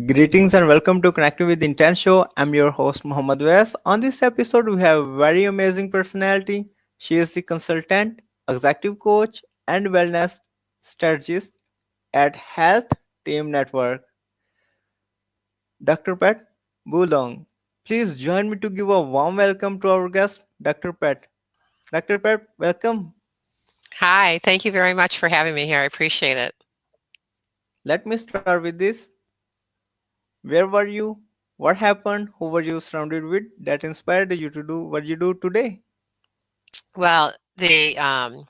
Greetings and welcome to Connecting with Intent Show. I'm your host Muhammad Awais. On this episode, we have a very amazing personality. She is the consultant, executive coach, and wellness strategist at Health Team Network, Dr. Pat Boulogne. Please join me to give a warm welcome to our guest, Dr. Pat. Dr. Pat, welcome. Hi, thank you very much for having me here. I appreciate it. Let me start with this. Where were you? What happened? Who were you surrounded with that inspired you to do what you do today? Well, oh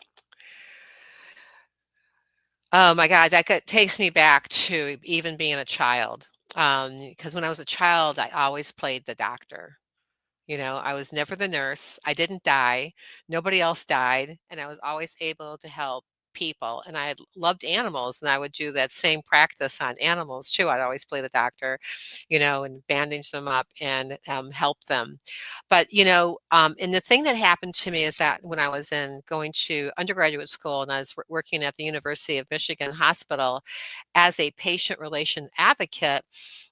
my God, takes me back to even being a child. Because when I was a child, I always played the doctor. I was never the nurse. I didn't die. Nobody else died. And I was always able to help people. And I loved animals. And I would do that same practice on animals too. I'd always play the doctor, and bandage them up and help them. But, and the thing that happened to me is that when I was going to undergraduate school and I was working at the University of Michigan Hospital as a patient relation advocate,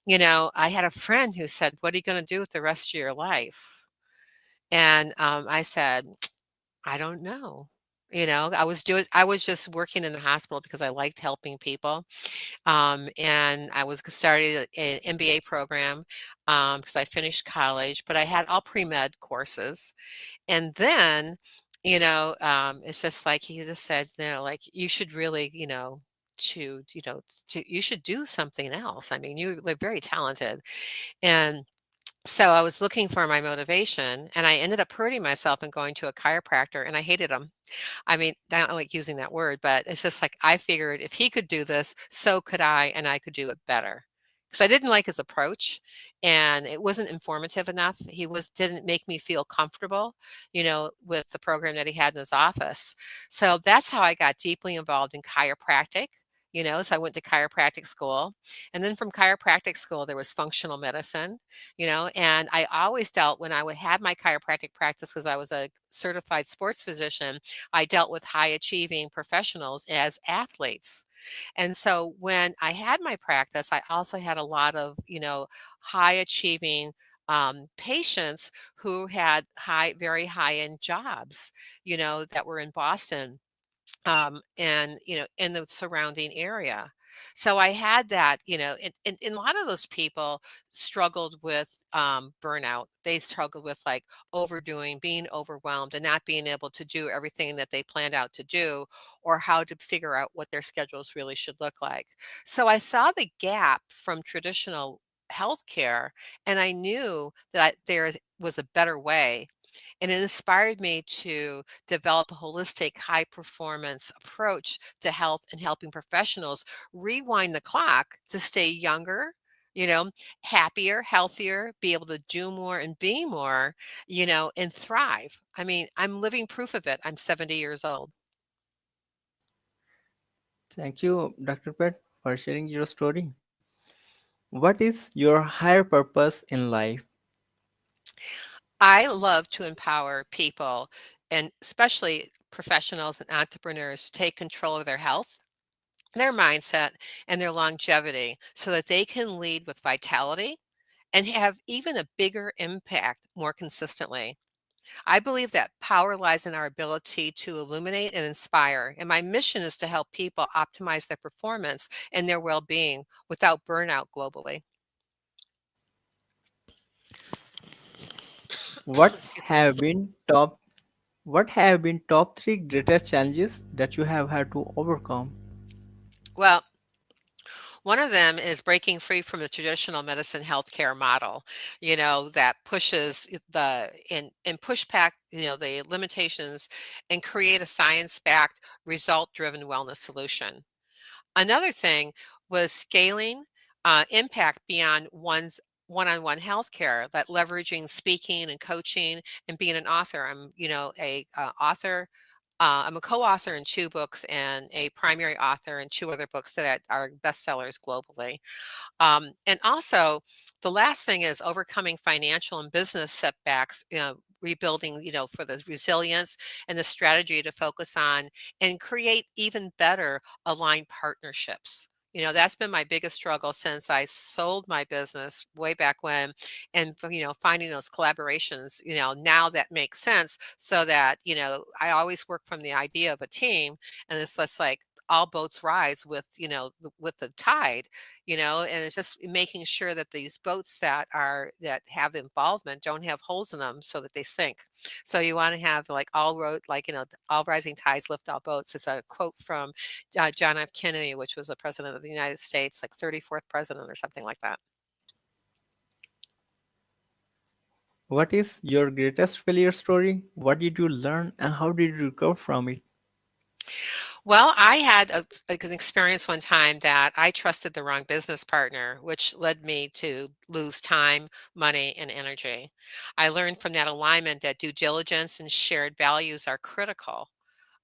I had a friend who said, "What are you going to do with the rest of your life?" And I said, "I don't know." I was just working in the hospital because I liked helping people. And I was started an MBA program because I finished college, but I had all pre-med courses. And then, it's just like he just said, like you should really, you should do something else. I mean, you're like, very talented. And so I was looking for my motivation and I ended up hurting myself and going to a chiropractor and I hated him. I mean, I don't like using that word, but it's just like I figured if he could do this, so could I, and I could do it better. Because I didn't like his approach and it wasn't informative enough. He didn't make me feel comfortable, with the program that he had in his office. So that's how I got deeply involved in chiropractic. So I went to chiropractic school. And then from chiropractic school, there was functional medicine, and I always dealt when I would have my chiropractic practice because I was a certified sports physician. I dealt with high achieving professionals as athletes. And so when I had my practice, I also had a lot of, high achieving patients who had very high end jobs, that were in Boston and in the surrounding area. So I had that, and a lot of those people struggled with burnout. They struggled with like overdoing, being overwhelmed, and not being able to do everything that they planned out to do, or how to figure out what their schedules really should look like. So I saw the gap from traditional healthcare, and I knew that there was a better way, and it inspired me to develop a holistic, high performance approach to health and helping professionals rewind the clock to stay younger, you know, happier, healthier, be able to do more and be more, and thrive. I mean, I'm living proof of it. I'm 70 years old. Thank you, Dr. Pat, for sharing your story. What is your higher purpose in life? I love to empower people and especially professionals and entrepreneurs to take control of their health, their mindset, and their longevity so that they can lead with vitality and have even a bigger impact more consistently. I believe that power lies in our ability to illuminate and inspire, and my mission is to help people optimize their performance and their well being without burnout globally. What Excuse me. have been top what have been top 3 greatest challenges that you have had to overcome? Well, one of them is breaking free from the traditional medicine healthcare model, that pushes and push back, the limitations and create a science-backed, result-driven wellness solution. Another thing was scaling impact beyond one's one-on-one healthcare, that leveraging speaking and coaching and being an author. I'm, a author. I'm a co-author in 2 books and a primary author in 2 other books that are bestsellers globally. And also, the last thing is overcoming financial and business setbacks. Rebuilding, for the resilience and the strategy to focus on and create even better aligned partnerships. That's been my biggest struggle since I sold my business way back when, and finding those collaborations, now that makes sense, so that, I always work from the idea of a team, and it's just like all boats rise with, with the tide, and it's just making sure that these boats that have involvement don't have holes in them so that they sink. So you want to have like all road, like, all rising tides lift all boats. It's a quote from John F. Kennedy, which was a president of the United States, like 34th president or something like that. What is your greatest failure story? What did you learn and how did you recover from it? Well, I had like an experience one time that I trusted the wrong business partner, which led me to lose time, money, and energy. I learned from that alignment that due diligence and shared values are critical.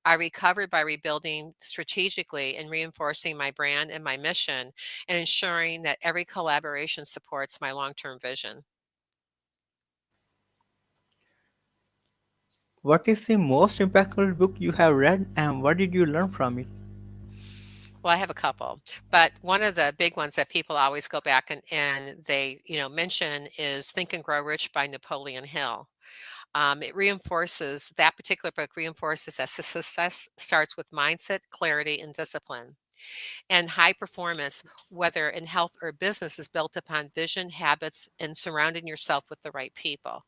I recovered by rebuilding strategically and reinforcing my brand and my mission, and ensuring that every collaboration supports my long term vision. What is the most impactful book you have read and what did you learn from it? Well, I have a couple, but one of the big ones that people always go back and they, mention is Think and Grow Rich by Napoleon Hill. It reinforces that particular book reinforces that success starts with mindset, clarity, and discipline. And high performance, whether in health or business, is built upon vision, habits, and surrounding yourself with the right people.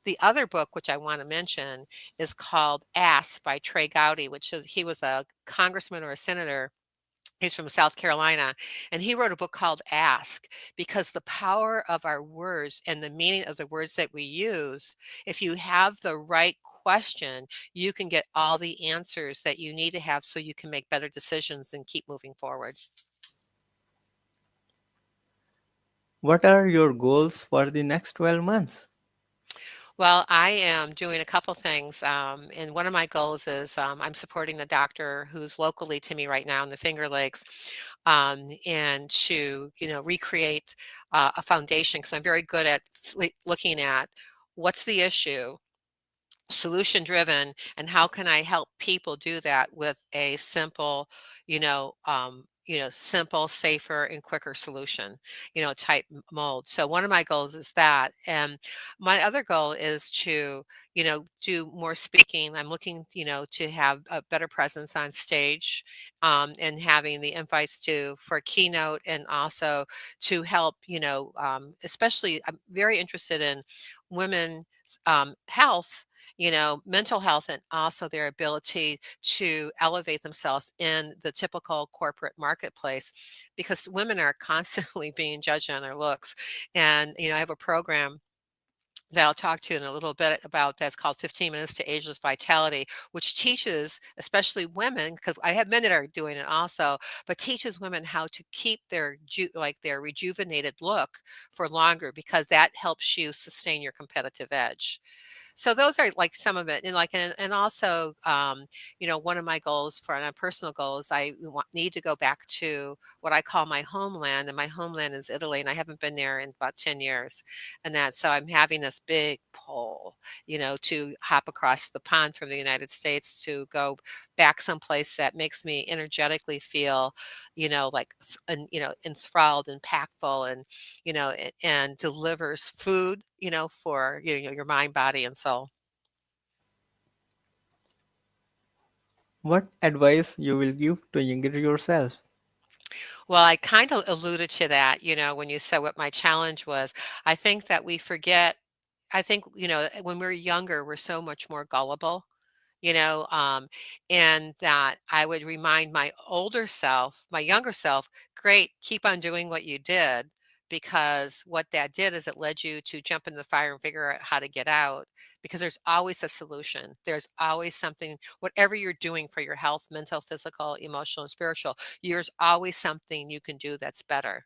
The other book, which I want to mention, is called Ask by Trey Gowdy, which is he was a congressman or a senator. He's from South Carolina, and he wrote a book called Ask, because the power of our words and the meaning of the words that we use, if you have the right question, you can get all the answers that you need to have so you can make better decisions and keep moving forward. What are your goals for the next 12 months? Well, I am doing a couple things, and one of my goals is I'm supporting the doctor who's locally to me right now in the Finger Lakes, and to recreate a foundation, because I'm very good at looking at what's the issue, solution driven, and how can I help people do that with a simple, simple, safer, and quicker solution, type mold. So one of my goals is that, and my other goal is to, do more speaking. I'm looking, to have a better presence on stage, and having the invites to for keynote, and also to help, especially I'm very interested in women's health, mental health, and also their ability to elevate themselves in the typical corporate marketplace, because women are constantly being judged on their looks. And, I have a program that I'll talk to in a little bit about, that's called 15 Minutes to Ageless Vitality, which teaches, especially women, because I have men that are doing it also, but teaches women how to keep their like their rejuvenated look for longer, because that helps you sustain your competitive edge. So those are like some of it, and like, and also, one of my goals for my personal goals, I need to go back to what I call my homeland, and my homeland is Italy, and I haven't been there in about 10 years, and that, so I'm having this big pull, to hop across the pond from the United States to go back someplace that makes me energetically feel, like enthralled, impactful, and and delivers food, for your mind, body, and soul. What advice you will give to younger yourself? Well, I kind of alluded to that, when you said what my challenge was. I think that we forget. I think, when we're younger, we're so much more gullible, you know, um, and that I would remind my older self, my younger self, great, keep on doing what you did, because what that did is it led you to jump in the fire and figure out how to get out, because there's always a solution. There's always something, whatever you're doing for your health, mental, physical, emotional, and spiritual, there's always something you can do that's better.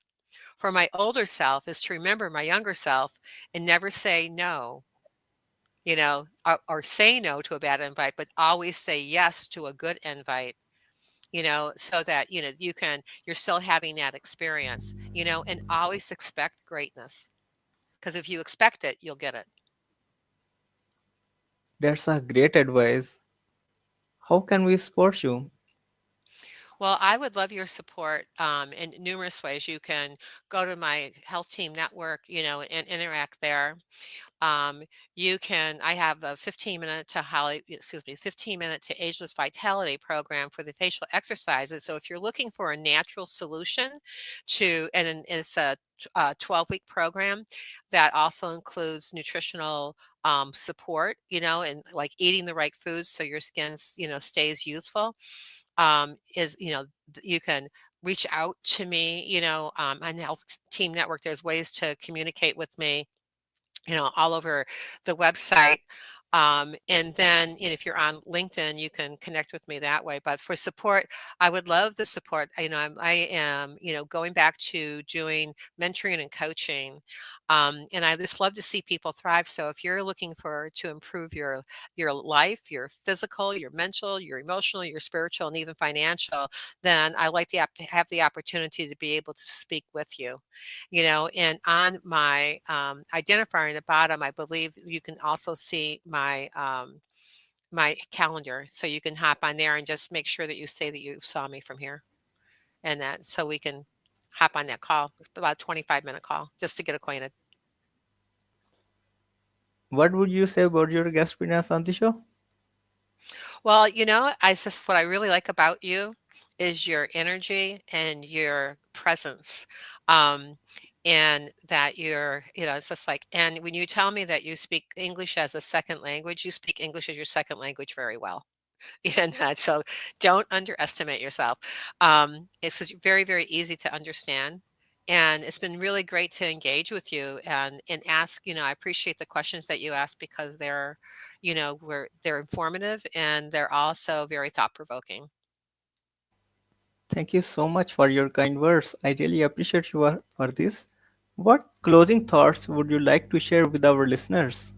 For my older self is to remember my younger self and never say no, or say no to a bad invite, but always say yes to a good invite, so that, you're still having that experience, and always expect greatness. Because if you expect it, you'll get it. That's a great advice. How can we support you? Well, I would love your support in numerous ways. You can go to my health team network, and interact there. Um, I have a 15-minute to ageless vitality program for the facial exercises. So if you're looking for a natural solution it's a 12-week program that also includes nutritional support, and like eating the right foods so your skin, stays youthful. Is, you can reach out to me, on the Health Team Network. There's ways to communicate with me, all over the website. And then, if you're on LinkedIn, you can connect with me that way. But for support, I would love the support. I am, going back to doing mentoring and coaching. And I just love to see people thrive. So if you're looking to improve your life, your physical, your mental, your emotional, your spiritual, and even financial, then I like to have the opportunity to be able to speak with you. And on my identifier in the bottom, I believe you can also see my calendar. So you can hop on there and just make sure that you say that you saw me from here, and that so we can hop on that call. It's about a 25-minute call just to get acquainted. What would you say about your guest appearance on the show? Well, I just what I really like about you is your energy and your presence. Um, and that it's just like, and when you tell me that you speak English as a second language, you speak English as your second language very well. And so don't underestimate yourself. It's just very, very easy to understand. And it's been really great to engage with you and ask, I appreciate the questions that you ask because they're informative and they're also very thought provoking. Thank you so much for your kind words. I really appreciate you for this. What closing thoughts would you like to share with our listeners?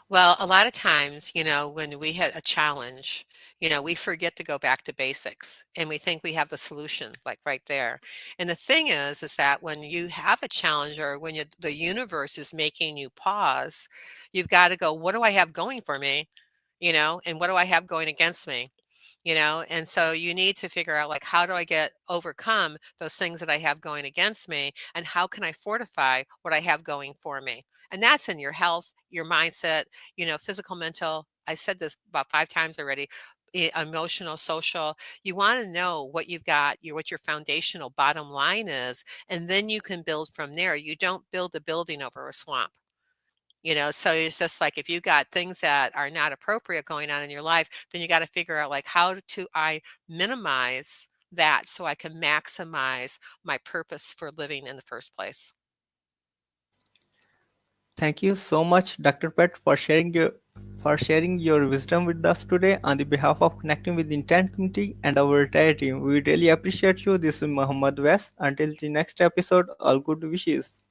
Well, a lot of times, when we hit a challenge, we forget to go back to basics and we think we have the solution, like right there. And the thing is that when you have a challenge or when the universe is making you pause, you've got to go, what do I have going for me? And what do I have going against me? And so you need to figure out, like, how do I get overcome those things that I have going against me, and how can I fortify what I have going for me? And that's in your health, your mindset, physical, mental. I said this about 5 times already. Emotional, social. You want to know what you've got, what your foundational bottom line is, and then you can build from there. You don't build a building over a swamp. So it's just like if you got things that are not appropriate going on in your life, then you got to figure out, like, how to I minimize that so I can maximize my purpose for living in the first place. Thank you so much, Dr. Pat, for sharing your wisdom with us today on the behalf of connecting with the Intent Community and our entire team. We really appreciate you. This is Muhammad West. Until the next episode, all good wishes.